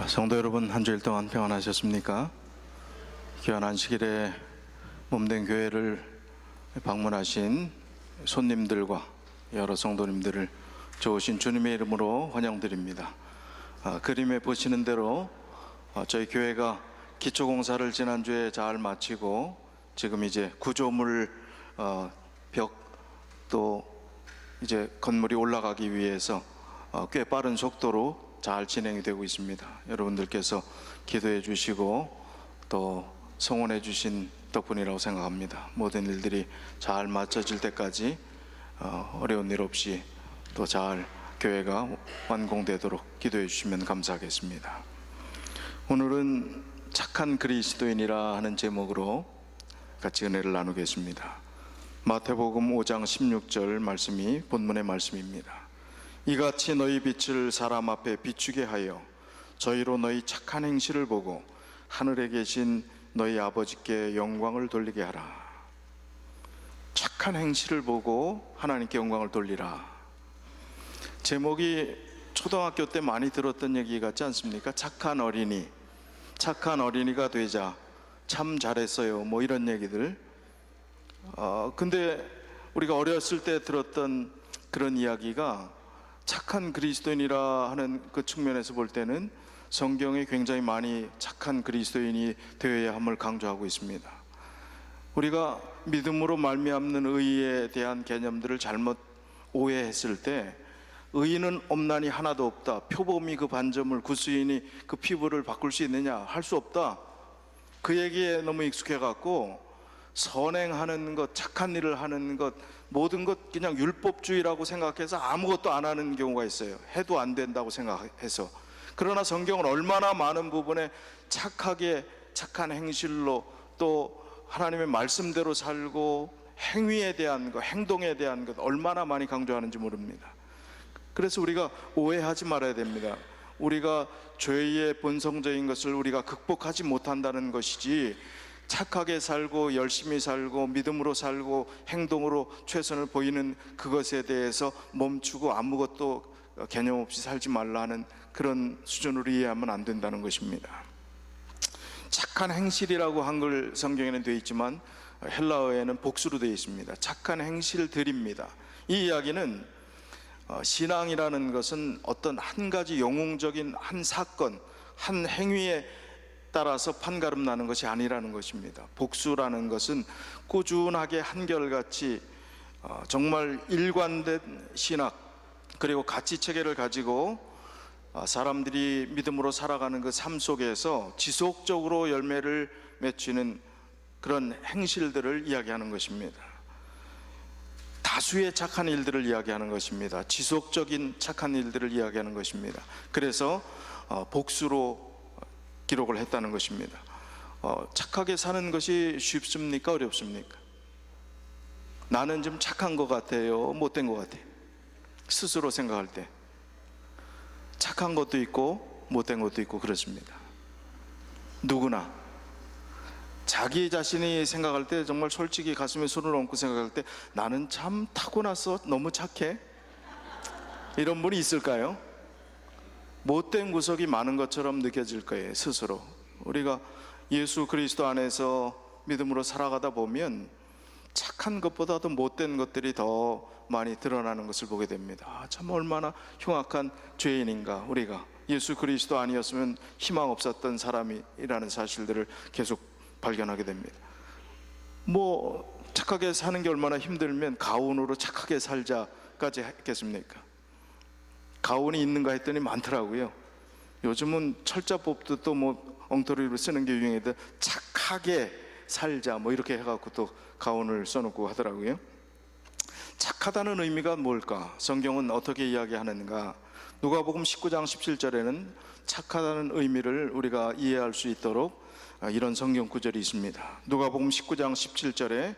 성도 여러분, 한 주일 동안 평안하셨습니까? 귀한 안식일에 몸된 교회를 방문하신 손님들과 여러 성도님들을 좋으신 주님의 이름으로 환영드립니다. 그림에 보시는 대로 저희 교회가 기초공사를 지난주에 잘 마치고 지금 이제 구조물 벽 또 이제 건물이 올라가기 위해서 꽤 빠른 속도로 잘 진행이 되고 있습니다. 여러분들께서 기도해 주시고 또 성원해 주신 덕분이라고 생각합니다. 모든 일들이 잘 맞춰질 때까지 어려운 일 없이 또 잘 교회가 완공되도록 기도해 주시면 감사하겠습니다. 오늘은 착한 그리스도인이라 하는 제목으로 같이 은혜를 나누겠습니다. 마태복음 5장 16절 말씀이 본문의 말씀입니다. 이같이 너희 빛을 사람 앞에 비추게 하여 저희로 너희 착한 행실을 보고 하늘에 계신 너희 아버지께 영광을 돌리게 하라. 착한 행실을 보고 하나님께 영광을 돌리라. 제목이 초등학교 때 많이 들었던 얘기 같지 않습니까? 착한 어린이, 착한 어린이가 되자, 참 잘했어요, 뭐 이런 얘기들. 근데 우리가 어렸을 때 들었던 그런 이야기가 착한 그리스도인이라 하는 그 측면에서 볼 때는 성경에 굉장히 많이 착한 그리스도인이 되어야 함을 강조하고 있습니다. 우리가 믿음으로 말미암는 의에 대한 개념들을 잘못 오해했을 때 의인은 없나니 하나도 없다, 표범이 그 반점을 구스인이 그 피부를 바꿀 수 있느냐, 할 수 없다, 그 얘기에 너무 익숙해 갖고 선행하는 것, 착한 일을 하는 것, 모든 것 그냥 율법주의라고 생각해서 아무것도 안 하는 경우가 있어요. 해도 안 된다고 생각해서. 그러나 성경은 얼마나 많은 부분에 착하게, 착한 행실로 또 하나님의 말씀대로 살고 행위에 대한 것, 행동에 대한 것 얼마나 많이 강조하는지 모릅니다. 그래서 우리가 오해하지 말아야 됩니다. 우리가 죄의 본성적인 것을 우리가 극복하지 못한다는 것이지, 착하게 살고 열심히 살고 믿음으로 살고 행동으로 최선을 보이는 그것에 대해서 멈추고 아무것도 개념 없이 살지 말라는 그런 수준으로 이해하면 안 된다는 것입니다. 착한 행실이라고 한글 성경에는 되어 있지만 헬라어에는 복수로 되어 있습니다. 착한 행실들입니다. 이 이야기는 신앙이라는 것은 어떤 한 가지 영웅적인 한 사건, 한 행위에 따라서 판가름 나는 것이 아니라는 것입니다. 복수라는 것은 꾸준하게 한결같이 정말 일관된 신학 그리고 가치 체계를 가지고 사람들이 믿음으로 살아가는 그 삶 속에서 지속적으로 열매를 맺히는 그런 행실들을 이야기하는 것입니다. 다수의 착한 일들을 이야기하는 것입니다. 지속적인 착한 일들을 이야기하는 것입니다. 그래서 복수로 기록을 했다는 것입니다. 착하게 사는 것이 쉽습니까? 어렵습니까? 나는 좀 착한 것 같아요, 못된 것 같아요? 스스로 생각할 때 착한 것도 있고 못된 것도 있고 그렇습니다. 누구나 자기 자신이 생각할 때 정말 솔직히 가슴에 손을 얹고 생각할 때 나는 참 타고나서 너무 착해, 이런 분이 있을까요? 못된 구석이 많은 것처럼 느껴질 거예요. 스스로 우리가 예수 그리스도 안에서 믿음으로 살아가다 보면 착한 것보다도 못된 것들이 더 많이 드러나는 것을 보게 됩니다. 참 얼마나 흉악한 죄인인가, 우리가 예수 그리스도 아니었으면 희망 없었던 사람이라는 사실들을 계속 발견하게 됩니다. 뭐 착하게 사는 게 얼마나 힘들면 가훈으로 착하게 살자까지 했겠습니까? 가훈이 있는가 했더니 많더라고요. 요즘은 철자법도 또 뭐 엉터리로 쓰는 게 유행인데 착하게 살자 뭐 이렇게 해갖고 또 가훈을 써놓고 하더라고요. 착하다는 의미가 뭘까? 성경은 어떻게 이야기하는가? 누가복음 19장 17절에는 착하다는 의미를 우리가 이해할 수 있도록 이런 성경 구절이 있습니다. 누가복음 19장 17절에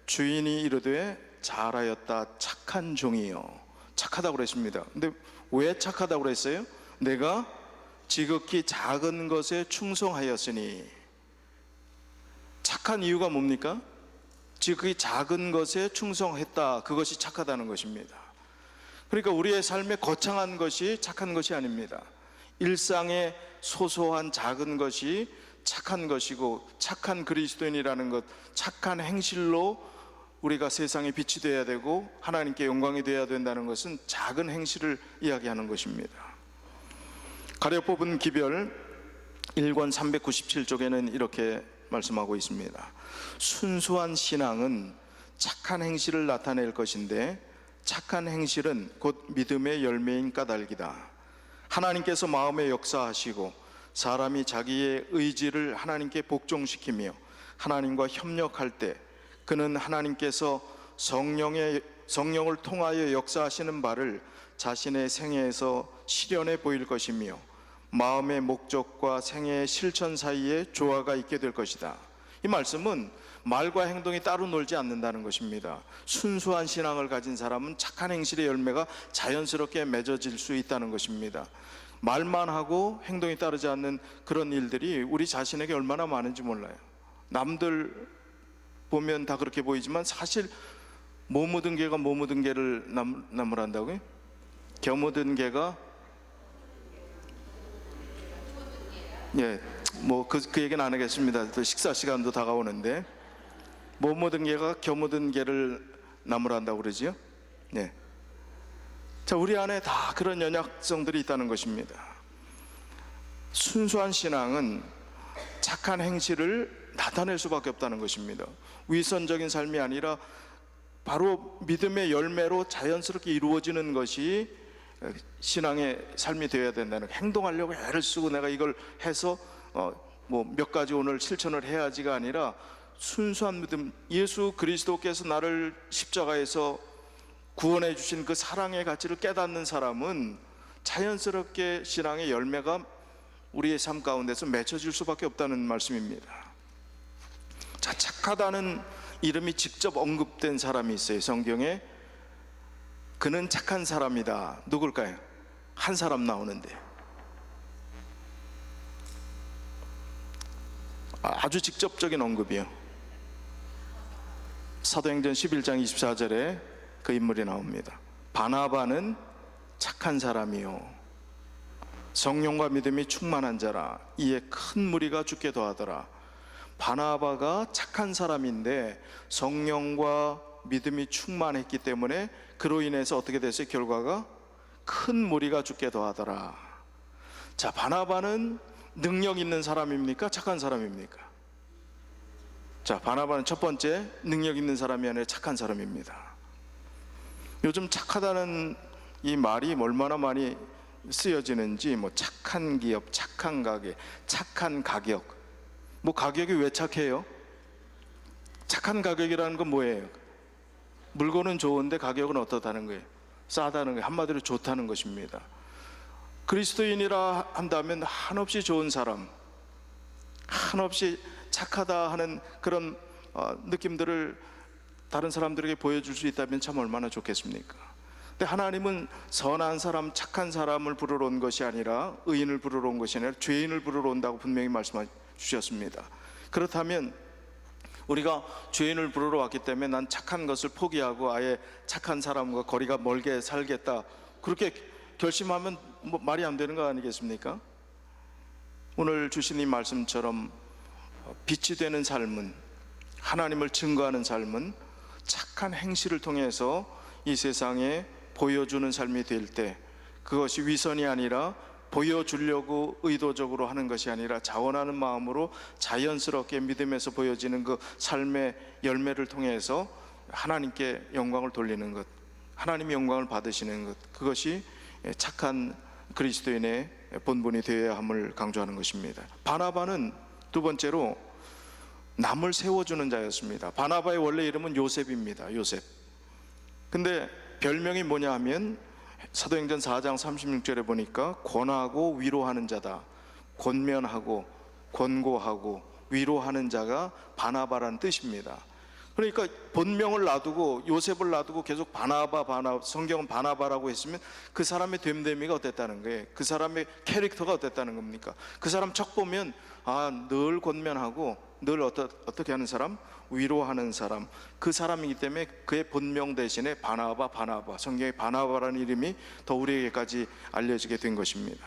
주인이 이르되 잘하였다 착한 종이요, 착하다고 그랬습니다. 근데 왜 착하다고 그랬어요? 내가 지극히 작은 것에 충성하였으니. 착한 이유가 뭡니까? 지극히 작은 것에 충성했다, 그것이 착하다는 것입니다. 그러니까 우리의 삶에 거창한 것이 착한 것이 아닙니다. 일상의 소소한 작은 것이 착한 것이고, 착한 그리스도인이라는 것, 착한 행실로 우리가 세상에 빛이 되어야 되고 하나님께 영광이 되어야 된다는 것은 작은 행실을 이야기하는 것입니다. 가려 뽑은 기별 1권 397쪽에는 이렇게 말씀하고 있습니다. 순수한 신앙은 착한 행실을 나타낼 것인데, 착한 행실은 곧 믿음의 열매인 까닭이다. 하나님께서 마음에 역사하시고 사람이 자기의 의지를 하나님께 복종시키며 하나님과 협력할 때, 그는 하나님께서 성령을 통하여 역사하시는 바를 자신의 생애에서 실현해 보일 것이며, 마음의 목적과 생애의 실천 사이에 조화가 있게 될 것이다. 이 말씀은 말과 행동이 따로 놀지 않는다는 것입니다. 순수한 신앙을 가진 사람은 착한 행실의 열매가 자연스럽게 맺어질 수 있다는 것입니다. 말만 하고 행동이 따르지 않는 그런 일들이 우리 자신에게 얼마나 많은지 몰라요. 남들 보면 다 그렇게 보이지만 사실 뭐 묻은 개가 뭐 묻은 개를 나무란다고요? 겨 묻은 개가, 예, 뭐 그 얘기는 안 하겠습니다. 또 식사 시간도 다가오는데, 뭐 묻은 개가 겨 묻은 개를 나무란다고 그러지요? 예. 자, 우리 안에 다 그런 연약성들이 있다는 것입니다. 순수한 신앙은 착한 행실을 나타낼 수밖에 없다는 것입니다. 위선적인 삶이 아니라 바로 믿음의 열매로 자연스럽게 이루어지는 것이 신앙의 삶이 되어야 된다는, 행동하려고 애를 쓰고 내가 이걸 해서 뭐 몇 가지 오늘 실천을 해야지가 아니라, 순수한 믿음, 예수 그리스도께서 나를 십자가에서 구원해 주신 그 사랑의 가치를 깨닫는 사람은 자연스럽게 신앙의 열매가 우리의 삶 가운데서 맺혀질 수밖에 없다는 말씀입니다. 자, 착하다는 이름이 직접 언급된 사람이 있어요, 성경에. 그는 착한 사람이다. 누굴까요? 한 사람 나오는데, 아주 직접적인 언급이요. 사도행전 11장 24절에 그 인물이 나옵니다. 바나바는 착한 사람이요 성령과 믿음이 충만한 자라. 이에 큰 무리가 죽게 더하더라. 바나바가 착한 사람인데 성령과 믿음이 충만했기 때문에 그로 인해서 어떻게 됐어요? 결과가 큰 무리가 죽게 더하더라. 자, 바나바는 능력 있는 사람입니까? 착한 사람입니까? 자, 바나바는 첫 번째, 능력 있는 사람이 아니라 착한 사람입니다. 요즘 착하다는 이 말이 얼마나 많이 쓰여지는지, 뭐 착한 기업, 착한 가게, 착한 가격. 뭐 가격이 왜 착해요? 착한 가격이라는 건 뭐예요? 물건은 좋은데 가격은 어떻다는 거예요? 싸다는 거예요. 한마디로 좋다는 것입니다. 그리스도인이라 한다면 한없이 좋은 사람, 한없이 착하다 하는 그런 느낌들을 다른 사람들에게 보여줄 수 있다면 참 얼마나 좋겠습니까? 근데 하나님은 선한 사람, 착한 사람을 부르러 온 것이 아니라, 의인을 부르러 온 것이 아니라 죄인을 부르러 온다고 분명히 말씀해 주셨습니다. 그렇다면 우리가 죄인을 부르러 왔기 때문에 난 착한 것을 포기하고 아예 착한 사람과 거리가 멀게 살겠다, 그렇게 결심하면 뭐 말이 안 되는 거 아니겠습니까? 오늘 주신 이 말씀처럼 빛이 되는 삶은, 하나님을 증거하는 삶은 착한 행실을 통해서 이 세상에 보여주는 삶이 될 때, 그것이 위선이 아니라 보여주려고 의도적으로 하는 것이 아니라 자원하는 마음으로 자연스럽게 믿음에서 보여지는 그 삶의 열매를 통해서 하나님께 영광을 돌리는 것, 하나님의 영광을 받으시는 것, 그것이 착한 그리스도인의 본분이 되어야 함을 강조하는 것입니다. 바나바는 두 번째로 남을 세워주는 자였습니다. 바나바의 원래 이름은 요셉입니다. 요셉. 근데 별명이 뭐냐 하면 사도행전 4장 36절에 보니까 권하고 위로하는 자다. 권면하고 권고하고 위로하는 자가 바나바라는 뜻입니다. 그러니까 본명을 놔두고 요셉을 놔두고 계속 바나바, 성경은 바나바라고 했으면 그 사람의 됨됨이가 어땠다는 거예요? 그 사람의 캐릭터가 어땠다는 겁니까? 그 사람 척 보면 늘 권면하고 늘 어떻게 하는 사람? 위로하는 사람, 그 사람이기 때문에 그의 본명 대신에 바나바, 성경에 바나바라는 이름이 더 우리에게까지 알려지게 된 것입니다.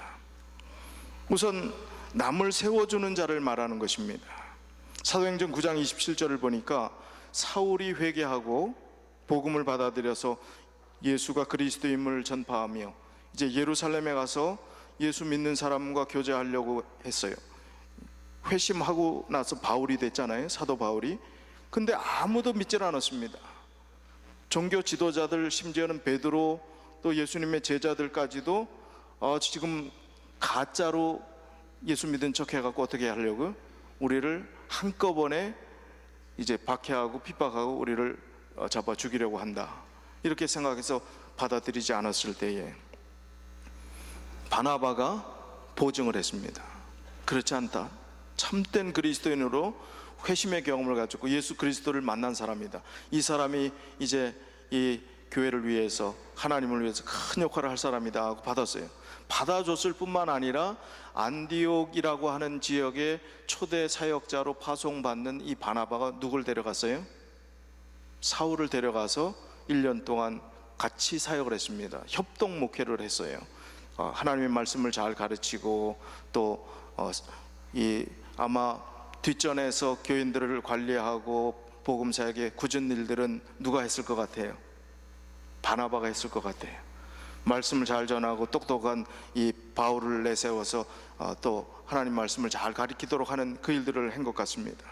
우선 남을 세워주는 자를 말하는 것입니다. 사도행전 9장 27절을 보니까 사울이 회개하고 복음을 받아들여서 예수가 그리스도임을 전파하며 이제 예루살렘에 가서 예수 믿는 사람과 교제하려고 했어요. 회심하고 나서 바울이 됐잖아요, 사도 바울이. 근데 아무도 믿질 않았습니다. 종교 지도자들, 심지어는 베드로, 또 예수님의 제자들까지도 지금 가짜로 예수 믿은 척 해갖고 어떻게 하려고? 우리를 한꺼번에 이제 박해하고 핍박하고 우리를 잡아 죽이려고 한다, 이렇게 생각해서 받아들이지 않았을 때에 바나바가 보증을 했습니다. 그렇지 않다, 참된 그리스도인으로 회심의 경험을 가지고 예수 그리스도를 만난 사람이다, 이 사람이 이제 이 교회를 위해서, 하나님을 위해서 큰 역할을 할 사람이다 하고 받았어요. 받아줬을 뿐만 아니라 안디옥이라고 하는 지역의 초대 사역자로 파송받는 이 바나바가 누굴 데려갔어요? 사울을 데려가서 1년 동안 같이 사역을 했습니다. 협동 목회를 했어요. 하나님의 말씀을 잘 가르치고 또 아마 뒷전에서 교인들을 관리하고 복음 사역의 굳은 일들은 누가 했을 것 같아요? 바나바가 했을 것 같아요. 말씀을 잘 전하고 똑똑한 이 바울을 내세워서 또 하나님 말씀을 잘 가르치도록 하는 그 일들을 한 것 같습니다.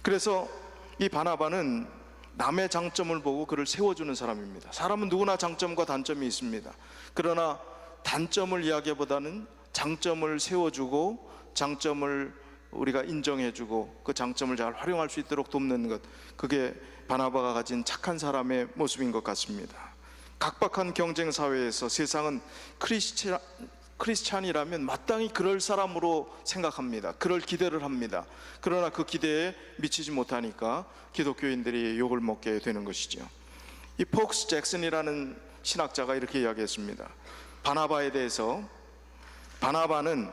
그래서 이 바나바는 남의 장점을 보고 그를 세워주는 사람입니다. 사람은 누구나 장점과 단점이 있습니다. 그러나 단점을 이야기보다는 장점을 세워주고 장점을 우리가 인정해주고 그 장점을 잘 활용할 수 있도록 돕는 것, 그게 바나바가 가진 착한 사람의 모습인 것 같습니다. 각박한 경쟁 사회에서 세상은 크리스찬이라면 마땅히 그럴 사람으로 생각합니다. 그럴 기대를 합니다. 그러나 그 기대에 미치지 못하니까 기독교인들이 욕을 먹게 되는 것이죠. 이 폭스 잭슨이라는 신학자가 이렇게 이야기했습니다. 바나바에 대해서, 바나바는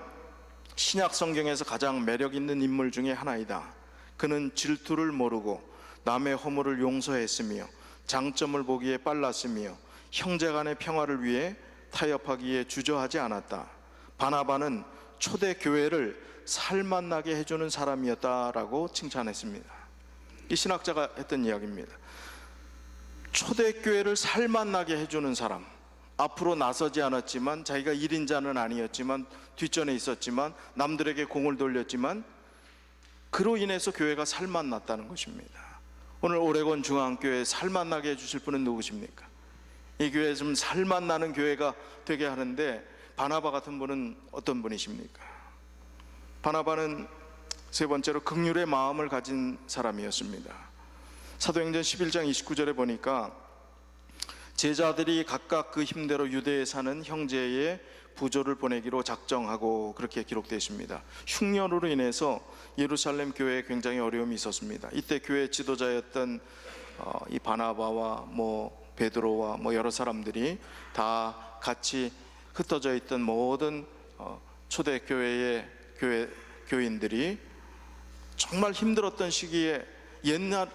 신약 성경에서 가장 매력 있는 인물 중에 하나이다. 그는 질투를 모르고 남의 허물을 용서했으며 장점을 보기에 빨랐으며 형제간의 평화를 위해 타협하기에 주저하지 않았다. 바나바는 초대 교회를 살맛나게 해주는 사람이었다라고 칭찬했습니다. 이 신학자가 했던 이야기입니다. 초대 교회를 살맛나게 해주는 사람, 앞으로 나서지 않았지만, 자기가 1인자는 아니었지만 뒷전에 있었지만 남들에게 공을 돌렸지만 그로 인해서 교회가 살맛났다는 것입니다. 오늘 오레곤 중앙교회 살맛나게 해주실 분은 누구십니까? 이 교회 좀 살맛나는 교회가 되게 하는데 바나바 같은 분은 어떤 분이십니까? 바나바는 세 번째로 긍휼의 마음을 가진 사람이었습니다. 사도행전 11장 29절에 보니까 제자들이 각각 그 힘대로 유대에 사는 형제의 부조를 보내기로 작정하고, 그렇게 기록되어 있습니다. 흉년으로 인해서 예루살렘 교회에 굉장히 어려움이 있었습니다. 이때 교회 지도자였던 이 바나바와 베드로와 여러 사람들이 다 같이 흩어져 있던 모든 초대 교회의 교인들이 정말 힘들었던 시기에, 옛날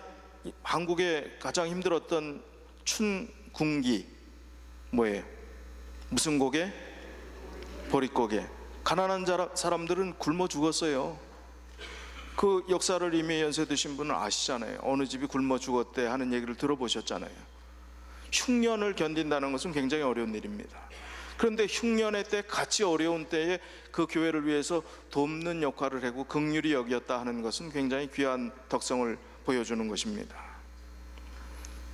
한국에 가장 힘들었던 춘궁기, 뭐예요? 무슨 고개? 보릿고개. 가난한 사람들은 굶어 죽었어요. 그 역사를 이미 연세 드신 분은 아시잖아요. 어느 집이 굶어 죽었대 하는 얘기를 들어보셨잖아요. 흉년을 견딘다는 것은 굉장히 어려운 일입니다. 그런데 흉년의 때, 같이 어려운 때에 그 교회를 위해서 돕는 역할을 하고 긍휼히 여겼다 하는 것은 굉장히 귀한 덕성을 보여주는 것입니다.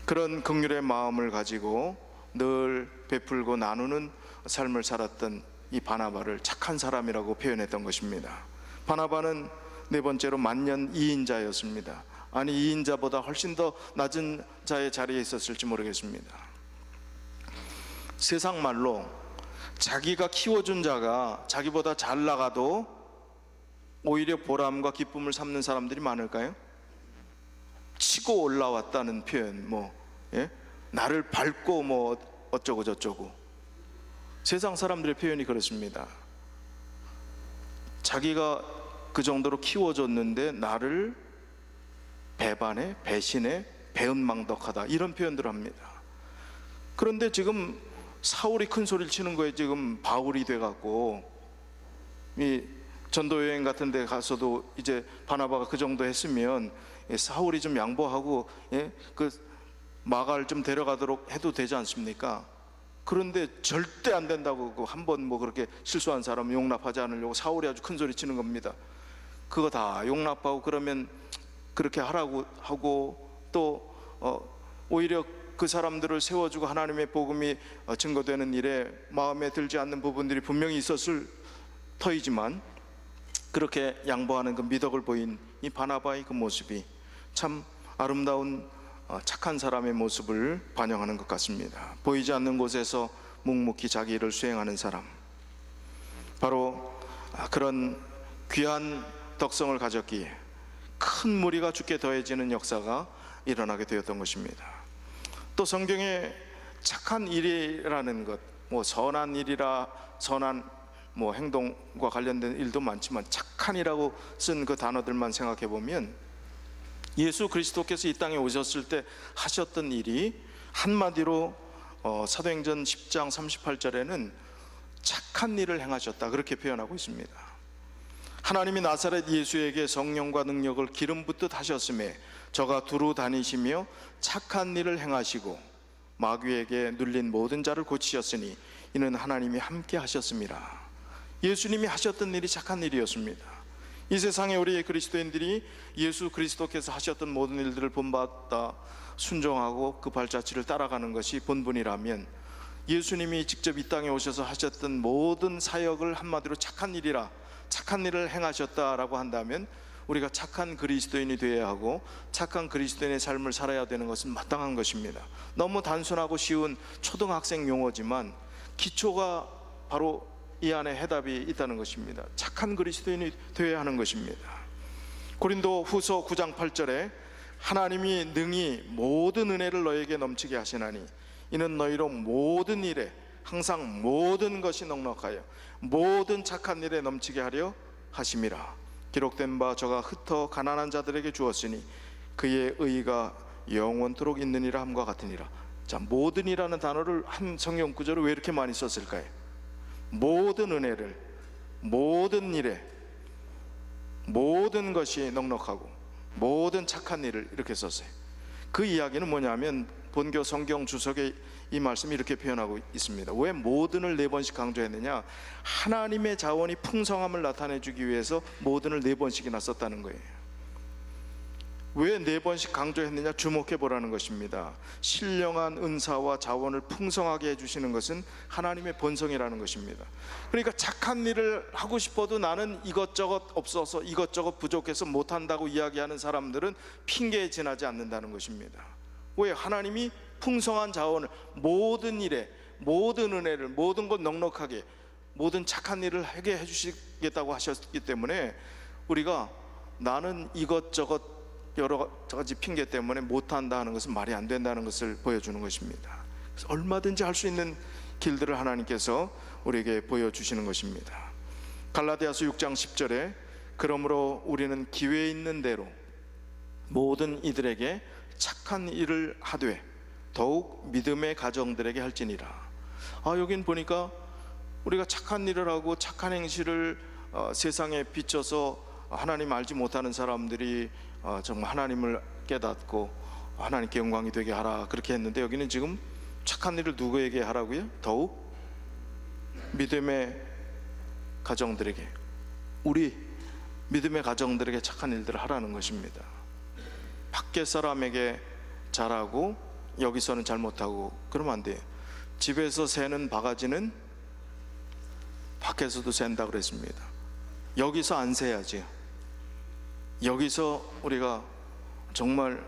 그런 긍휼의 마음을 가지고 늘 베풀고 나누는 삶을 살았던 이 바나바를 착한 사람이라고 표현했던 것입니다. 바나바는 네 번째로 만년 2인자였습니다. 아니, 2인자보다 훨씬 더 낮은 자의 자리에 있었을지 모르겠습니다. 세상 말로 자기가 키워준 자가 자기보다 잘 나가도 오히려 보람과 기쁨을 삼는 사람들이 많을까요? 치고 올라왔다는 표현, 나를 밟고 어쩌고 저쩌고, 세상 사람들의 표현이 그렇습니다. 자기가 그 정도로 키워줬는데 나를 배반해, 배신해, 배은망덕하다, 이런 표현들을 합니다. 그런데 지금 사울이 큰 소리를 치는 거에 지금 바울이 돼갖고 이 전도 여행 같은 데 가서도 이제 바나바가 그 정도 했으면 사울이 좀 양보하고 그 마가를 좀 데려가도록 해도 되지 않습니까? 그런데 절대 안 된다고, 한번 뭐 그렇게 실수한 사람 용납하지 않으려고 사울이 아주 큰 소리 치는 겁니다. 그거 다 용납하고 그러면 그렇게 하라고 하고, 또 오히려 그 사람들을 세워주고 하나님의 복음이 증거되는 일에 마음에 들지 않는 부분들이 분명히 있었을 터이지만, 그렇게 양보하는 그 미덕을 보인 이 바나바의 그 모습이 참 아름다운 착한 사람의 모습을 반영하는 것 같습니다. 보이지 않는 곳에서 묵묵히 자기 일을 수행하는 사람, 바로 그런 귀한 덕성을 가졌기에 큰 무리가 죽게 더해지는 역사가 일어나게 되었던 것입니다. 또 성경에 착한 일이라는 것, 뭐 선한 일이라, 선한 뭐 행동과 관련된 일도 많지만 착한이라고 쓴 그 단어들만 생각해 보면 예수 그리스도께서 이 땅에 오셨을 때 하셨던 일이 한마디로 사도행전 10장 38절에는 착한 일을 행하셨다, 그렇게 표현하고 있습니다. 하나님이 나사렛 예수에게 성령과 능력을 기름 붓듯 하셨음에 저가 두루 다니시며 착한 일을 행하시고 마귀에게 눌린 모든 자를 고치셨으니 이는 하나님이 함께 하셨습니다. 예수님이 하셨던 일이 착한 일이었습니다. 이 세상에 우리 그리스도인들이 예수 그리스도께서 하셨던 모든 일들을 본받아 순종하고 그 발자취를 따라가는 것이 본분이라면, 예수님이 직접 이 땅에 오셔서 하셨던 모든 사역을 한마디로 착한 일이라, 착한 일을 행하셨다라고 한다면 우리가 착한 그리스도인이 되어야 하고 착한 그리스도인의 삶을 살아야 되는 것은 마땅한 것입니다. 너무 단순하고 쉬운 초등학생 용어지만 기초가 바로 이 안에 해답이 있다는 것입니다. 착한 그리스도인이 되어야 하는 것입니다. 고린도 후서 9장 8절에 하나님이 능히 모든 은혜를 너에게 넘치게 하시나니 이는 너희로 모든 일에 항상 모든 것이 넉넉하여 모든 착한 일에 넘치게 하려 하심이라. 기록된 바 저가 흩어 가난한 자들에게 주었으니 그의 의가 영원토록 있느니라 함과 같으니라. 자, 모든이라는 단어를 한 성경 구절을 왜 이렇게 많이 썼을까요? 모든 은혜를, 모든 일에, 모든 것이 넉넉하고 모든 착한 일을 이렇게 썼어요. 그 이야기는 뭐냐면 본교 성경 주석에 이 말씀이 이렇게 표현하고 있습니다. 왜 모든을 4번씩 강조했느냐? 하나님의 자원이 풍성함을 나타내주기 위해서 모든을 4번씩이나 썼다는 거예요. 왜 4번씩 강조했느냐? 주목해 보라는 것입니다. 신령한 은사와 자원을 풍성하게 해주시는 것은 하나님의 본성이라는 것입니다. 그러니까 착한 일을 하고 싶어도 나는 이것저것 없어서, 이것저것 부족해서 못한다고 이야기하는 사람들은 핑계에 지나지 않는다는 것입니다. 왜? 하나님이 풍성한 자원을 모든 일에, 모든 은혜를, 모든 것 넉넉하게, 모든 착한 일을 하게 해주시겠다고 하셨기 때문에 우리가 나는 이것저것 여러 가지 핑계 때문에 못한다 하는 것은 말이 안 된다는 것을 보여주는 것입니다. 그래서 얼마든지 할 수 있는 길들을 하나님께서 우리에게 보여주시는 것입니다. 갈라디아서 6장 10절에 그러므로 우리는 기회 있는 대로 모든 이들에게 착한 일을 하되 더욱 믿음의 가정들에게 할지니라. 여긴 보니까 우리가 착한 일을 하고 착한 행실을 세상에 비춰서 하나님 알지 못하는 사람들이 정말 하나님을 깨닫고 하나님께 영광이 되게 하라, 그렇게 했는데 여기는 지금 착한 일을 누구에게 하라고요? 더욱 믿음의 가정들에게, 우리 믿음의 가정들에게 착한 일들을 하라는 것입니다. 밖에 사람에게 잘하고 여기서는 잘못하고 그러면 안 돼요. 집에서 새는 바가지는 밖에서도 샌다 그랬습니다. 여기서 안 새야지. 여기서 우리가 정말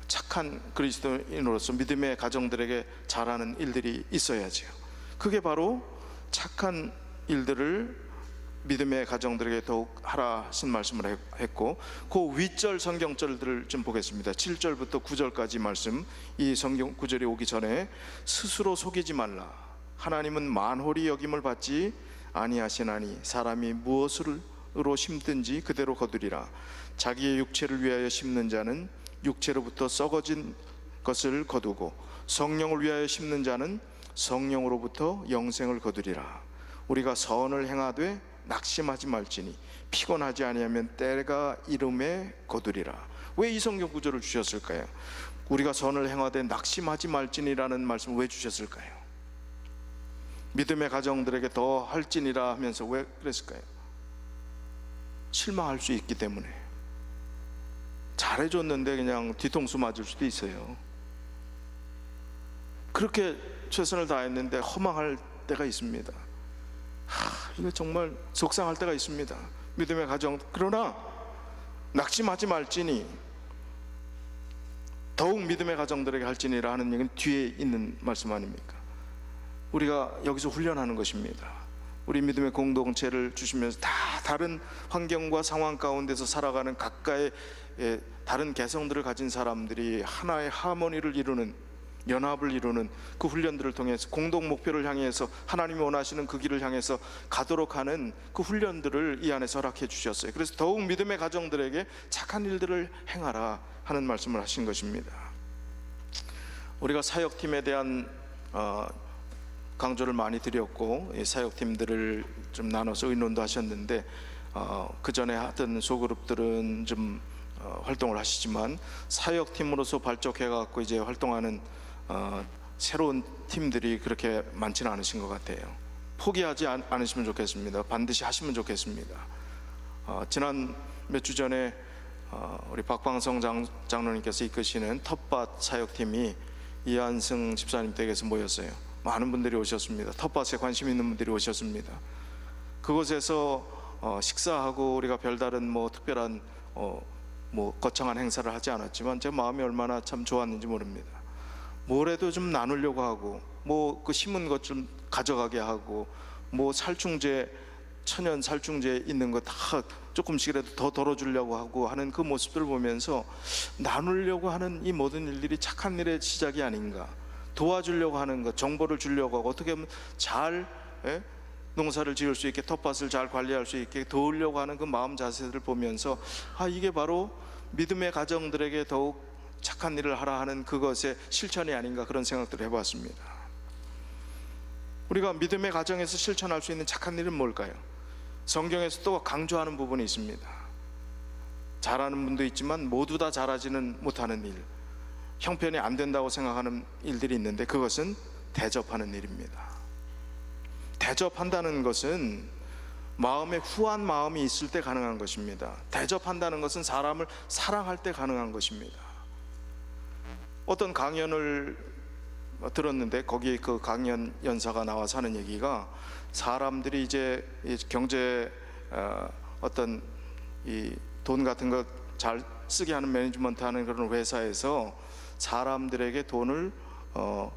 착한 그리스도인으로서 믿음의 가정들에게 잘하는 일들이 있어야지요. 그게 바로 착한 일들을 믿음의 가정들에게 더욱 하라 하신 말씀을 했고, 그 윗절 성경절들을 좀 보겠습니다. 7절부터 9절까지 말씀, 이 성경 구절이 오기 전에 스스로 속이지 말라. 하나님은 만홀히 여김을 받지 아니하시나니 사람이 무엇으로 심든지 그대로 거두리라. 자기의 육체를 위하여 심는 자는 육체로부터 썩어진 것을 거두고 성령을 위하여 심는 자는 성령으로부터 영생을 거두리라. 우리가 선을 행하되 낙심하지 말지니 피곤하지 아니하면 때가 이름에 거두리라. 왜 이 성경 구절을 주셨을까요? 우리가 선을 행하되 낙심하지 말지니라는 말씀을 왜 주셨을까요? 믿음의 가정들에게 더 할지니라 하면서 왜 그랬을까요? 실망할 수 있기 때문에. 잘해줬는데 그냥 뒤통수 맞을 수도 있어요. 그렇게 최선을 다했는데 허망할 때가 있습니다. 이거 정말 속상할 때가 있습니다. 믿음의 가정. 그러나 낙심하지 말지니, 더욱 믿음의 가정들에게 할지니라 하는 얘기는 뒤에 있는 말씀 아닙니까? 우리가 여기서 훈련하는 것입니다. 우리 믿음의 공동체를 주시면서 다 다른 환경과 상황 가운데서 살아가는 각가의 다른 개성들을 가진 사람들이 하나의 하모니를 이루는, 연합을 이루는 그 훈련들을 통해서 공동 목표를 향해서 하나님이 원하시는 그 길을 향해서 가도록 하는 그 훈련들을 이 안에서 허락해 주셨어요. 그래서 더욱 믿음의 가정들에게 착한 일들을 행하라 하는 말씀을 하신 것입니다. 우리가 사역팀에 대한 강조를 많이 드렸고, 사역팀들을 좀 나눠서 의논도 하셨는데, 그 전에 하던 소그룹들은 좀 활동을 하시지만 사역팀으로서 발족해 갖고 이제 활동하는 새로운 팀들이 그렇게 많지는 않으신 것 같아요. 포기하지 않으시면 좋겠습니다. 반드시 하시면 좋겠습니다. 지난 몇 주 전에 우리 박광성 장로님께서 이끄시는 텃밭 사역팀이 이한승 집사님 댁에서 모였어요. 많은 분들이 오셨습니다. 텃밭에 관심 있는 분들이 오셨습니다. 그곳에서 식사하고 우리가 별다른 뭐 특별한 거창한 행사를 하지 않았지만 제 마음이 얼마나 참 좋았는지 모릅니다. 뭐래도 좀 나누려고 하고, 뭐 그 심은 것 좀 가져가게 하고, 뭐 살충제, 천연 살충제 있는 거 다 조금씩이라도 더 덜어주려고 하고 하는 그 모습들을 보면서 나누려고 하는 이 모든 일들이 착한 일의 시작이 아닌가, 도와주려고 하는 것, 정보를 주려고 하고, 어떻게 하면 잘 농사를 지을 수 있게, 텃밭을 잘 관리할 수 있게 도우려고 하는 그 마음 자세를 보면서 이게 바로 믿음의 가정들에게 더욱 착한 일을 하라 하는 그것의 실천이 아닌가, 그런 생각들을 해봤습니다. 우리가 믿음의 가정에서 실천할 수 있는 착한 일은 뭘까요? 성경에서 또 강조하는 부분이 있습니다. 잘하는 분도 있지만 모두 다 잘하지는 못하는 일, 형편이 안 된다고 생각하는 일들이 있는데 그것은 대접하는 일입니다. 대접한다는 것은 마음에 후한 마음이 있을 때 가능한 것입니다. 대접한다는 것은 사람을 사랑할 때 가능한 것입니다. 어떤 강연을 들었는데 거기 그 강연 연사가 나와서 하는 얘기가, 사람들이 이제 경제 어떤 이 돈 같은 거 잘 쓰게 하는 매니지먼트 하는 그런 회사에서 사람들에게 돈을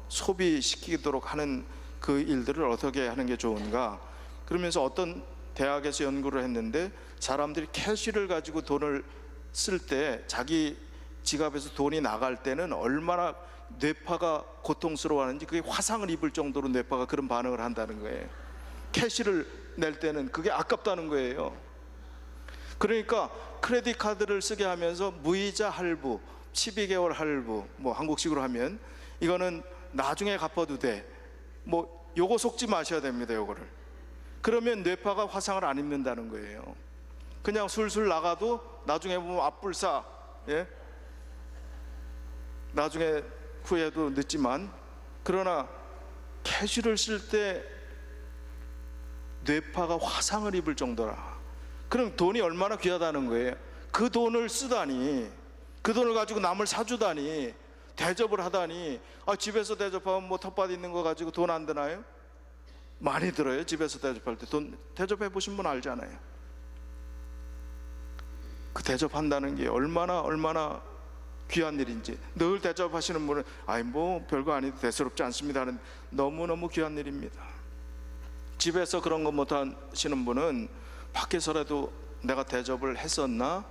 소비시키도록 하는 그 일들을 어떻게 하는 게 좋은가, 그러면서 어떤 대학에서 연구를 했는데 사람들이 캐시를 가지고 돈을 쓸 때 자기 지갑에서 돈이 나갈 때는 얼마나 뇌파가 고통스러워하는지, 그게 화상을 입을 정도로 뇌파가 그런 반응을 한다는 거예요. 캐시를 낼 때는 그게 아깝다는 거예요. 그러니까 크레딧 카드를 쓰게 하면서 무이자 할부, 12개월 할부, 뭐 한국식으로 하면 이거는 나중에 갚아도 돼, 뭐 요거 속지 마셔야 됩니다. 요거를 그러면 뇌파가 화상을 안 입는다는 거예요. 그냥 술술 나가도 나중에 보면 앞불사, 나중에 후회도 늦지만, 그러나 캐시를 쓸 때 뇌파가 화상을 입을 정도라. 그럼 돈이 얼마나 귀하다는 거예요. 그 돈을 쓰다니, 그 돈을 가지고 남을 사주다니, 대접을 하다니. 집에서 대접하면 뭐 텃밭 있는 거 가지고 돈 안 드나요? 많이 들어요. 집에서 대접할 때 돈 대접해 보신 분 알잖아요. 그 대접한다는 게 얼마나 귀한 일인지. 늘 대접하시는 분은 뭐 별거 아닌데 대수롭지 않습니다 하는, 너무너무 귀한 일입니다. 집에서 그런 거 못 하시는 분은 밖에서라도 내가 대접을 했었나,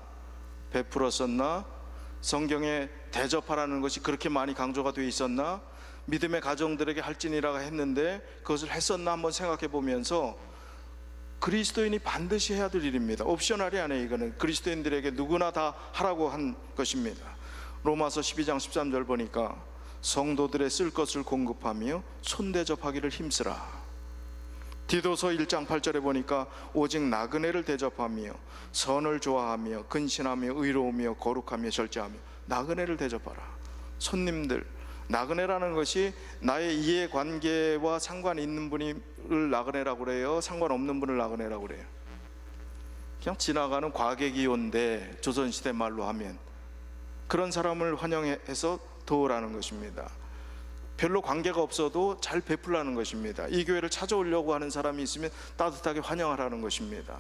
베풀었었나, 성경에 대접하라는 것이 그렇게 많이 강조가 되어 있었나, 믿음의 가정들에게 할지니라고 했는데 그것을 했었나 한번 생각해 보면서, 그리스도인이 반드시 해야 될 일입니다. 옵셔널이 아니에요. 이거는 그리스도인들에게 누구나 다 하라고 한 것입니다. 로마서 12장 13절 보니까 성도들의 쓸 것을 공급하며 손대접하기를 힘쓰라. 디도서 1장 8절에 보니까 오직 나그네를 대접하며 선을 좋아하며 근신하며 의로우며 거룩하며 절제하며 나그네를 대접하라. 손님들, 나그네라는 것이 나의 이해관계와 상관 있는 분을 나그네라고 그래요? 상관없는 분을 나그네라고 그래요? 그냥 지나가는 과객이온데 조선시대 말로 하면 그런 사람을 환영해서 도우라는 것입니다. 별로 관계가 없어도 잘 베풀라는 것입니다. 이 교회를 찾아오려고 하는 사람이 있으면 따뜻하게 환영하라는 것입니다.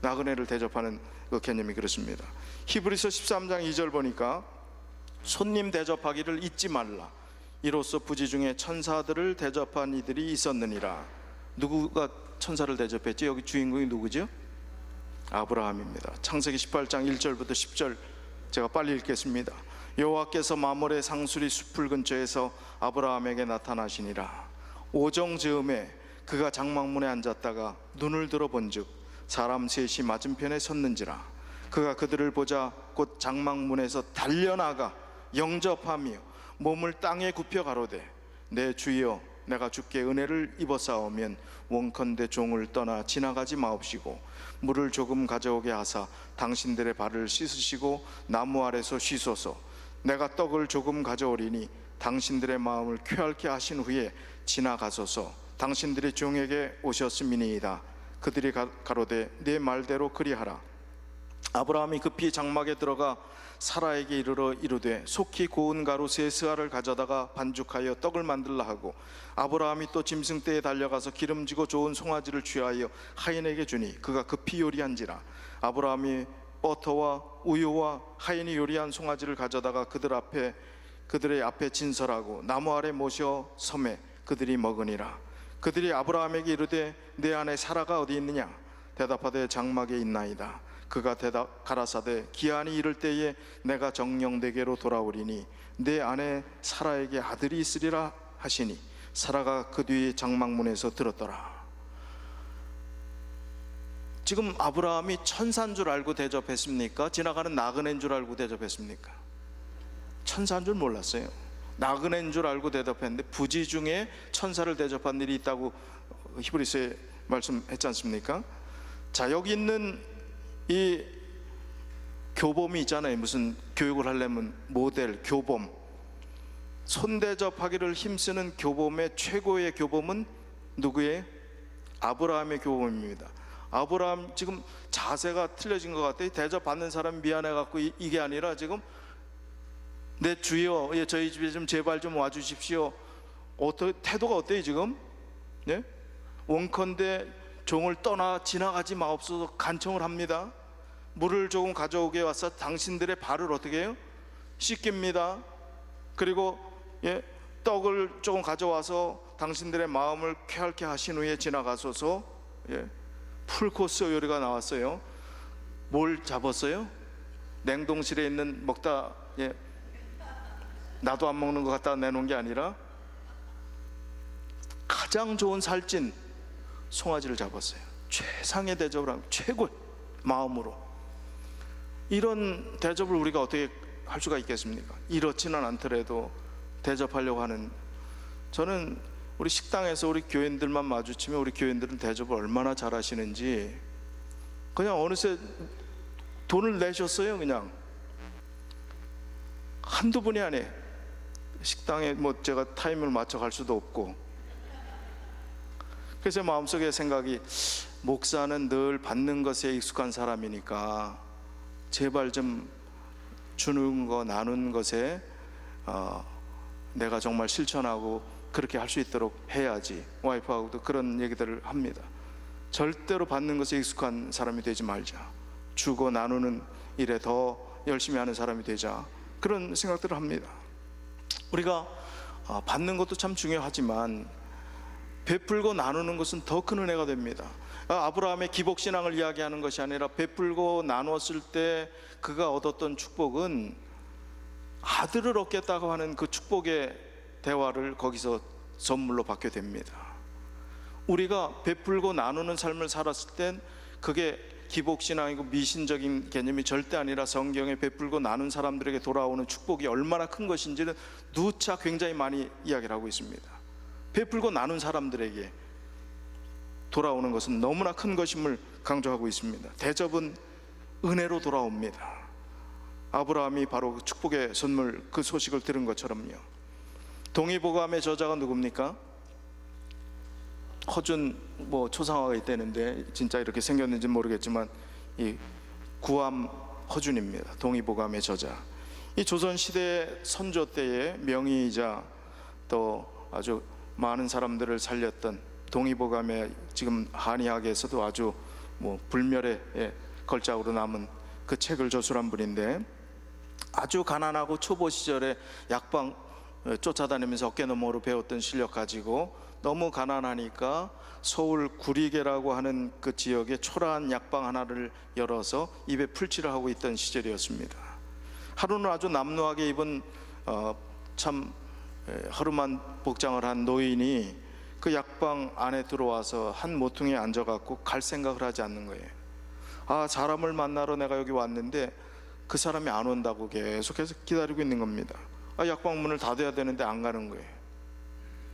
나그네를 대접하는 그 개념이 그렇습니다. 히브리서 13장 2절 보니까 손님 대접하기를 잊지 말라. 이로써 부지 중에 천사들을 대접한 이들이 있었느니라. 누구가 천사를 대접했지? 여기 주인공이 누구죠? 아브라함입니다. 창세기 18장 1절부터 10절 제가 빨리 읽겠습니다. 여호와께서 마므레 상수리 숲을 근처에서 아브라함에게 나타나시니라. 오정 즈음에 그가 장막문에 앉았다가 눈을 들어 본즉 사람 셋이 맞은편에 섰는지라. 그가 그들을 보자 곧 장막문에서 달려나가 영접하며 몸을 땅에 굽혀 가로되 내 주여 내가 주께 은혜를 입었사오면 원컨대 종을 떠나 지나가지 마옵시고 물을 조금 가져오게 하사 당신들의 발을 씻으시고 나무 아래서 쉬소서. 내가 떡을 조금 가져오리니 당신들의 마음을 쾌활케 하신 후에 지나가소서. 당신들이 종에게 오셨음이니이다. 그들이 가로되 네 말대로 그리하라. 아브라함이 급히 장막에 들어가 사라에게 이르러 이르되 속히 고운 가루 세 스아를 가져다가 반죽하여 떡을 만들라 하고 아브라함이 또 짐승떼에 달려가서 기름지고 좋은 송아지를 취하여 하인에게 주니 그가 급히 요리한지라. 아브라함이 버터와 우유와 하인이 요리한 송아지를 가져다가 그들의 앞에 진설하고 나무 아래 모셔 섬에 그들이 먹으니라. 그들이 아브라함에게 이르되 내 아내 사라가 어디 있느냐? 대답하되 장막에 있나이다. 그가 가라사대 기한이 이를 때에 내가 정령대게로 돌아오리니 내 아내 사라에게 아들이 있으리라 하시니 사라가 그 뒤 장막문에서 들었더라. 지금 아브라함이 천사인 줄 알고 대접했습니까? 지나가는 나그네인 줄 알고 대접했습니까? 천사인 줄 몰랐어요. 나그네인 줄 알고 대접했는데 부지 중에 천사를 대접한 일이 있다고 히브리서에 말씀했지 않습니까? 자, 여기 있는 이 교범이 있잖아요. 무슨 교육을 하려면 모델, 교범, 손대접하기를 힘쓰는 교범의 최고의 교범은 누구예요? 아브라함의 교범입니다. 아브라함 지금 자세가 틀려진 것 같아요. 대접받는 사람이 미안해갖고 이게 아니라 지금 내 주여, 저희 집에 좀 제발 좀 와주십시오. 태도가 어때요 지금? 네? 원컨대 종을 떠나 지나가지 마옵소서 간청을 합니다. 물을 조금 가져오게 와서 당신들의 발을 어떻게 해요? 씻깁니다. 그리고 떡을 조금 가져와서 당신들의 마음을 쾌활케 하신 후에 지나가소서. 풀코스 요리가 나왔어요. 뭘 잡았어요? 냉동실에 있는 먹다 나도 안 먹는 거 갖다 내놓은 게 아니라 가장 좋은 살찐 송아지를 잡았어요. 최상의 대접을 하고 최고의 마음으로. 이런 대접을 우리가 어떻게 할 수가 있겠습니까? 이렇지는 않더라도 대접하려고 하는, 저는 우리 식당에서 우리 교인들만 마주치면 우리 교인들은 대접을 얼마나 잘하시는지, 그냥 어느새 돈을 내셨어요. 그냥 한두 분이 아니에요. 식당에 뭐 제가 타임을 맞춰 갈 수도 없고. 그래서 마음속에 생각이, 목사는 늘 받는 것에 익숙한 사람이니까 제발 좀 주는 거 나누는 것에 내가 정말 실천하고 그렇게 할 수 있도록 해야지. 와이프하고도 그런 얘기들을 합니다. 절대로 받는 것에 익숙한 사람이 되지 말자. 주고 나누는 일에 더 열심히 하는 사람이 되자. 그런 생각들을 합니다. 우리가 받는 것도 참 중요하지만 베풀고 나누는 것은 더 큰 은혜가 됩니다. 아브라함의 기복신앙을 이야기하는 것이 아니라 베풀고 나누었을 때 그가 얻었던 축복은 아들을 얻겠다고 하는 그 축복의 대화를 거기서 선물로 받게 됩니다. 우리가 베풀고 나누는 삶을 살았을 땐 그게 기복신앙이고 미신적인 개념이 절대 아니라 성경에 베풀고 나눈 사람들에게 돌아오는 축복이 얼마나 큰 것인지는 누차 굉장히 많이 이야기를 하고 있습니다. 베풀고 나눈 사람들에게 돌아오는 것은 너무나 큰 것임을 강조하고 있습니다. 대접은 은혜로 돌아옵니다. 아브라함이 바로 축복의 선물 그 소식을 들은 것처럼요. 동의보감의 저자가 누굽니까? 허준 초상화가 있다는데 진짜 이렇게 생겼는지 모르겠지만 이 구암 허준입니다. 동의보감의 저자. 이 조선시대 선조 때의 명의이자 또 아주 많은 사람들을 살렸던 동의보감의 지금 한의학에서도 아주 불멸의 걸작으로 남은 그 책을 저술한 분인데, 아주 가난하고 초보 시절에 약방 쫓아다니면서 어깨너머로 배웠던 실력 가지고 너무 가난하니까 서울 구리개라고 하는 그 지역에 초라한 약방 하나를 열어서 입에 풀칠을 하고 있던 시절이었습니다. 하루는 아주 남루하게 입은 참 허름한 복장을 한 노인이 그 약방 안에 들어와서 한 모퉁이에 앉아갖고 갈 생각을 하지 않는 거예요. 아, 사람을 만나러 내가 여기 왔는데 그 사람이 안 온다고 계속해서 기다리고 있는 겁니다. 약방 문을 닫아야 되는데 안 가는 거예요.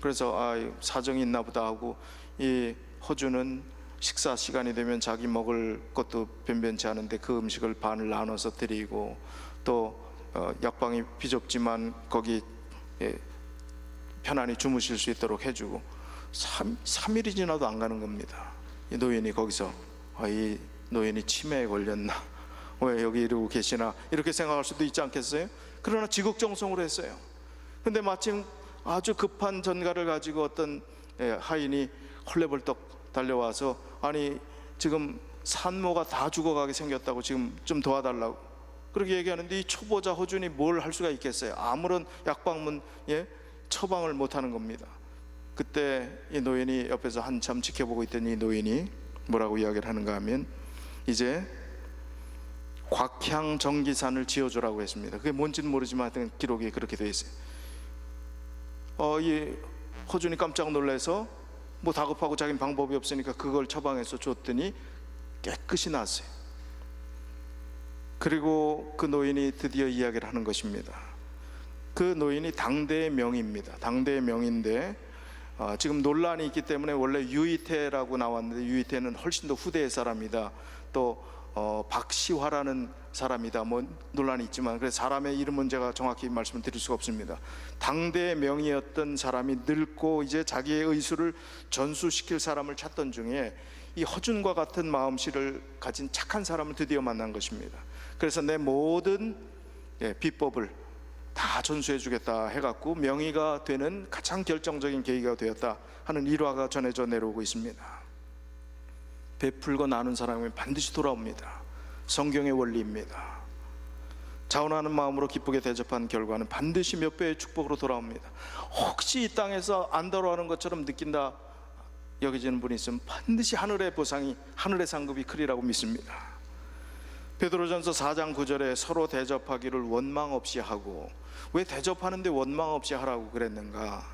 그래서 사정이 있나 보다 하고 이 허준은 식사 시간이 되면 자기 먹을 것도 변변치 않은데 그 음식을 반을 나눠서 드리고, 또 약방이 비좁지만 거기 편안히 주무실 수 있도록 해주고, 3일이 지나도 안 가는 겁니다. 이 노인이 거기서 이 노인이 치매에 걸렸나, 왜 여기 이러고 계시나 이렇게 생각할 수도 있지 않겠어요? 그러나 지극정성으로 했어요. 근데 마침 아주 급한 전가를 가지고 어떤 하인이 헐레벌떡 달려와서, 아니 지금 산모가 다 죽어가게 생겼다고 지금 좀 도와달라고 그렇게 얘기하는데, 이 초보자 허준이 뭘 할 수가 있겠어요? 아무런 약방문 처방을 못하는 겁니다. 그때 이 노인이 옆에서 한참 지켜보고 있던 이 노인이 뭐라고 이야기를 하는가 하면, 이제 곽향정기산을 지어주라고 했습니다. 그게 뭔지는 모르지만 하여튼 기록이 그렇게 되어 있어요. 이 허준이 깜짝 놀라서 다급하고 자기는 방법이 없으니까 그걸 처방해서 줬더니 깨끗이 났어요. 그리고 그 노인이 드디어 이야기를 하는 것입니다. 그 노인이 당대의 명의입니다. 당대의 명인데 지금 논란이 있기 때문에 원래 유이태라고 나왔는데 유이태는 훨씬 더 후대의 사람이다, 또 박시화라는 사람이다, 논란이 있지만, 그래서 사람의 이름은 제가 정확히 말씀을 드릴 수가 없습니다. 당대의 명의였던 사람이 늙고 이제 자기의 의술을 전수시킬 사람을 찾던 중에 이 허준과 같은 마음씨를 가진 착한 사람을 드디어 만난 것입니다. 그래서 내 모든 비법을 다 전수해 주겠다 해갖고 명의가 되는 가장 결정적인 계기가 되었다 하는 일화가 전해져 내려오고 있습니다. 베풀고 나눈 사람은 반드시 돌아옵니다. 성경의 원리입니다. 자원하는 마음으로 기쁘게 대접한 결과는 반드시 몇 배의 축복으로 돌아옵니다. 혹시 이 땅에서 안 돌아오는 것처럼 느낀다 여겨지는 분이 있으면 반드시 하늘의 보상이, 하늘의 상급이 크리라고 믿습니다. 베드로전서 4장 9절에 서로 대접하기를 원망 없이 하고, 왜 대접하는데 원망 없이 하라고 그랬는가?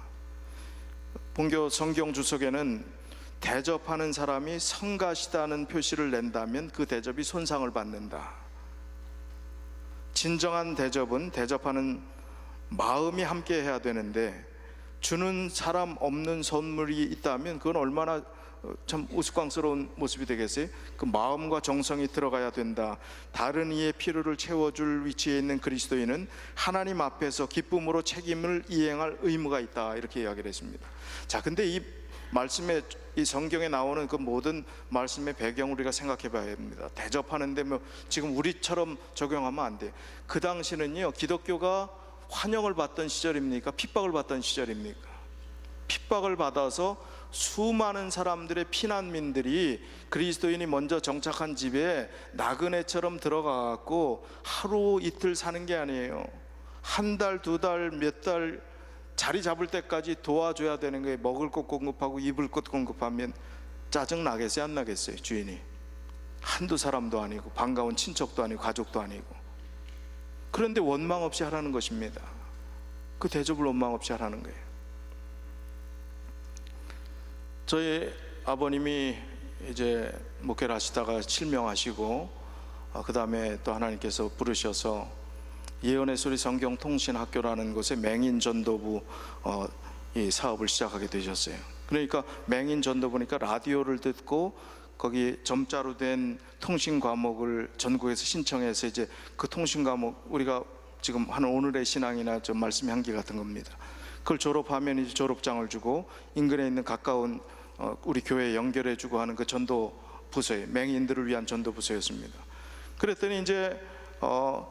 본교 성경 주석에는 대접하는 사람이 성가시다는 표시를 낸다면 그 대접이 손상을 받는다. 진정한 대접은 대접하는 마음이 함께 해야 되는데, 주는 사람 없는 선물이 있다면 그건 얼마나 참 우스꽝스러운 모습이 되겠어요? 그 마음과 정성이 들어가야 된다. 다른 이의 필요를 채워줄 위치에 있는 그리스도인은 하나님 앞에서 기쁨으로 책임을 이행할 의무가 있다, 이렇게 이야기를 했습니다. 자, 근데 이 말씀에, 이 성경에 나오는 그 모든 말씀의 배경을 우리가 생각해 봐야 합니다. 대접하는데 지금 우리처럼 적용하면 안 돼요. 그 당시는요, 기독교가 환영을 받던 시절입니까? 핍박을 받던 시절입니까? 핍박을 받아서 수많은 사람들의 피난민들이 그리스도인이 먼저 정착한 집에 나그네처럼 들어가갖고 하루 이틀 사는 게 아니에요. 한 달, 두 달, 몇 달 자리 잡을 때까지 도와줘야 되는 거예요. 먹을 것 공급하고 입을 것 공급하면 짜증 나겠어요, 안 나겠어요? 주인이 한두 사람도 아니고 반가운 친척도 아니고 가족도 아니고. 그런데 원망 없이 하라는 것입니다. 그 대접을 원망 없이 하라는 거예요. 저희 아버님이 이제 목회를 하시다가 실명하시고, 그 다음에 또 하나님께서 부르셔서 예언의 소리 성경통신학교라는 곳에 맹인 전도부 이 사업을 시작하게 되셨어요. 그러니까 맹인 전도 보니까 라디오를 듣고 거기 점자로 된 통신 과목을 전국에서 신청해서 이제 그 통신 과목, 우리가 지금 하는 오늘의 신앙이나 좀 말씀의 향기 같은 겁니다. 그걸 졸업하면 이제 졸업장을 주고 인근에 있는 가까운 우리 교회에 연결해주고 하는 그 전도 부서에, 맹인들을 위한 전도 부서였습니다. 그랬더니 이제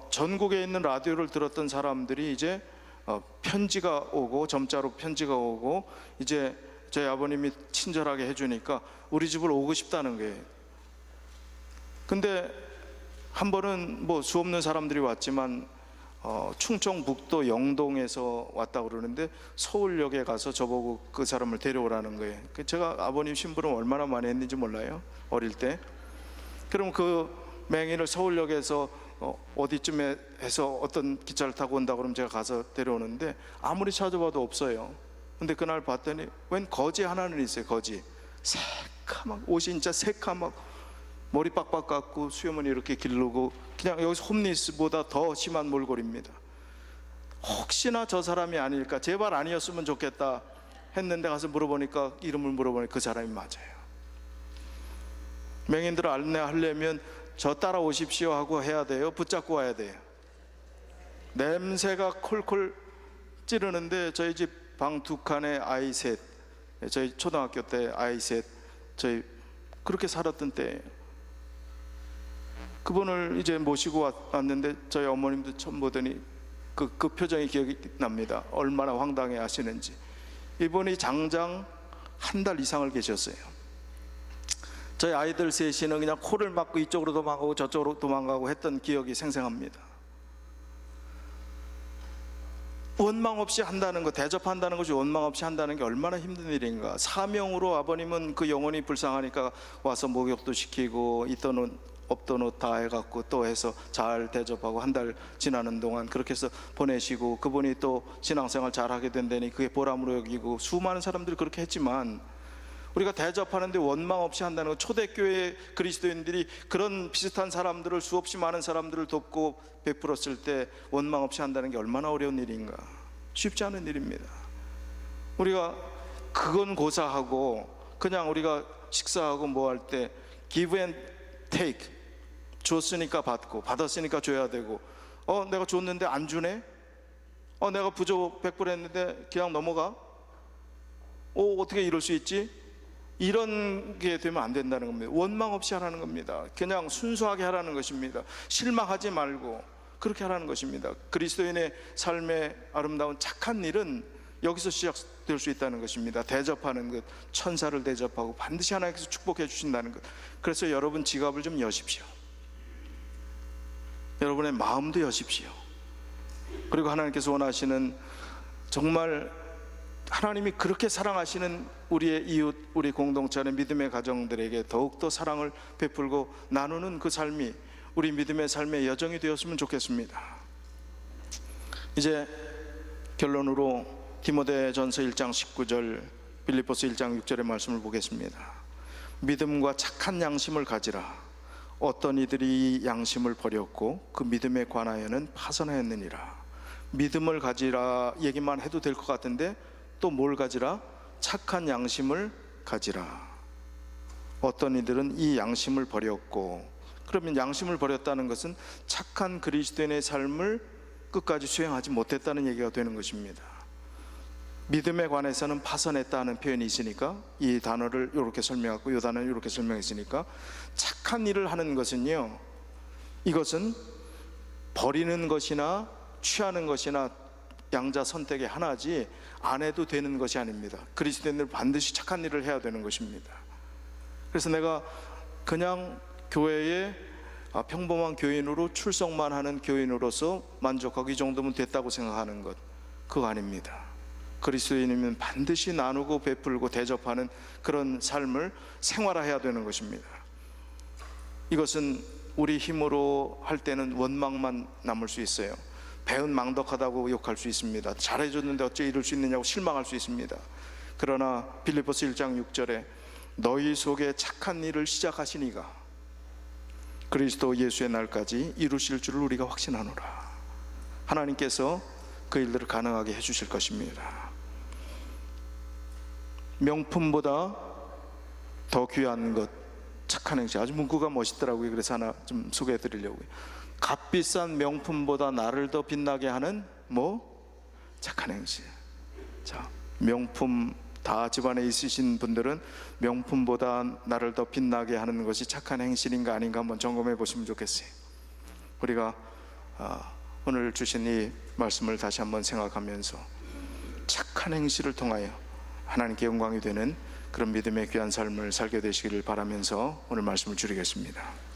전국에 있는 라디오를 들었던 사람들이 이제 편지가 오고, 점자로 편지가 오고, 이제 저희 아버님이 친절하게 해주니까 우리 집을 오고 싶다는 거예요. 근데 한 번은 뭐 수 없는 사람들이 왔지만 충청북도 영동에서 왔다 그러는데 서울역에 가서 저보고 그 사람을 데려오라는 거예요. 제가 아버님 심부름 얼마나 많이 했는지 몰라요, 어릴 때. 그럼 그 맹인을 서울역에서 어디쯤에 해서 어떤 기차를 타고 온다 그러면 제가 가서 데려오는데 아무리 찾아봐도 없어요. 근데 그날 봤더니 웬 거지 하나는 있어요. 거지 새카막, 옷이 진짜 새카막, 머리 빡빡 깎고 수염은 이렇게 기르고, 그냥 여기서 홈리스보다 더 심한 몰골입니다. 혹시나 저 사람이 아닐까, 제발 아니었으면 좋겠다 했는데 가서 물어보니까, 이름을 물어보니까 그 사람이 맞아요. 맹인들을 안내하려면 저 따라오십시오 하고 해야 돼요? 붙잡고 와야 돼요? 냄새가 콜콜 찌르는데 저희 집 방 두 칸에 아이 셋, 저희 초등학교 때 아이 셋, 저희 그렇게 살았던 때 그분을 이제 모시고 왔는데 저희 어머님도 처음 보더니 그 표정이 기억이 납니다. 얼마나 황당해 하시는지. 이분이 장장 한 달 이상을 계셨어요. 저희 아이들 셋이는 그냥 코를 막고 이쪽으로 도망가고 저쪽으로 도망가고 했던 기억이 생생합니다. 원망 없이 한다는 거, 대접한다는 것이 원망 없이 한다는 게 얼마나 힘든 일인가. 사명으로 아버님은 그 영혼이 불쌍하니까 와서 목욕도 시키고 있던 옷 없던 옷 다 해갖고 또 해서 잘 대접하고 한 달 지나는 동안 그렇게 해서 보내시고, 그분이 또 신앙생활 잘하게 된다니 그게 보람으로 여기고, 수많은 사람들이 그렇게 했지만 우리가 대접하는데 원망 없이 한다는 것, 초대교회 그리스도인들이 그런 비슷한 사람들을, 수없이 많은 사람들을 돕고 베풀었을 때 원망 없이 한다는 게 얼마나 어려운 일인가. 쉽지 않은 일입니다. 우리가 그건 고사하고 그냥 우리가 식사하고 뭐 할 때 give and take, 줬으니까 받고 받았으니까 줘야 되고, 내가 줬는데 안 주네? 내가 부족 100불 했는데 그냥 넘어가? 어떻게 이럴 수 있지? 이런 게 되면 안 된다는 겁니다. 원망 없이 하라는 겁니다. 그냥 순수하게 하라는 것입니다. 실망하지 말고 그렇게 하라는 것입니다. 그리스도인의 삶의 아름다운 착한 일은 여기서 시작될 수 있다는 것입니다. 대접하는 것, 천사를 대접하고 반드시 하나님께서 축복해 주신다는 것. 그래서 여러분 지갑을 좀 여십시오. 여러분의 마음도 여십시오. 그리고 하나님께서 원하시는, 정말 하나님이 그렇게 사랑하시는 우리의 이웃, 우리 공동체의 믿음의 가정들에게 더욱더 사랑을 베풀고 나누는 그 삶이 우리 믿음의 삶의 여정이 되었으면 좋겠습니다. 이제 결론으로 디모데전서 1장 19절, 빌립보서 1장 6절의 말씀을 보겠습니다. 믿음과 착한 양심을 가지라. 어떤 이들이 양심을 버렸고 그 믿음에 관하여는 파선하였느니라. 믿음을 가지라 얘기만 해도 될 것 같은데 또 뭘 가지라? 착한 양심을 가지라. 어떤 이들은 이 양심을 버렸고, 그러면 양심을 버렸다는 것은 착한 그리스도인의 삶을 끝까지 수행하지 못했다는 얘기가 되는 것입니다. 믿음에 관해서는 파선했다는 표현이 있으니까 이 단어를 이렇게 설명하고 이 단어를 이렇게 설명했으니까, 착한 일을 하는 것은요, 이것은 버리는 것이나 취하는 것이나 양자 선택의 하나지 안 해도 되는 것이 아닙니다. 그리스도인들 반드시 착한 일을 해야 되는 것입니다. 그래서 내가 그냥 교회에 평범한 교인으로 출석만 하는 교인으로서 만족하고 이 정도면 됐다고 생각하는 것, 그거 아닙니다. 그리스도인이면 반드시 나누고 베풀고 대접하는 그런 삶을 생활화해야 되는 것입니다. 이것은 우리 힘으로 할 때는 원망만 남을 수 있어요. 배은 망덕하다고 욕할 수 있습니다. 잘해줬는데 어째 이럴 수 있느냐고 실망할 수 있습니다. 그러나 빌립보서 1장 6절에 너희 속에 착한 일을 시작하시니가 그리스도 예수의 날까지 이루실 줄을 우리가 확신하노라. 하나님께서 그 일들을 가능하게 해주실 것입니다. 명품보다 더 귀한 것, 착한 행실. 아주 문구가 멋있더라고요. 그래서 하나 좀 소개해 드리려고요. 값비싼 명품보다 나를 더 빛나게 하는 착한 행실. 자, 명품 다 집안에 있으신 분들은 명품보다 나를 더 빛나게 하는 것이 착한 행실인가 아닌가 한번 점검해 보시면 좋겠어요. 우리가 오늘 주신 이 말씀을 다시 한번 생각하면서 착한 행실을 통하여 하나님께 영광이 되는 그런 믿음의 귀한 삶을 살게 되시기를 바라면서 오늘 말씀을 줄이겠습니다.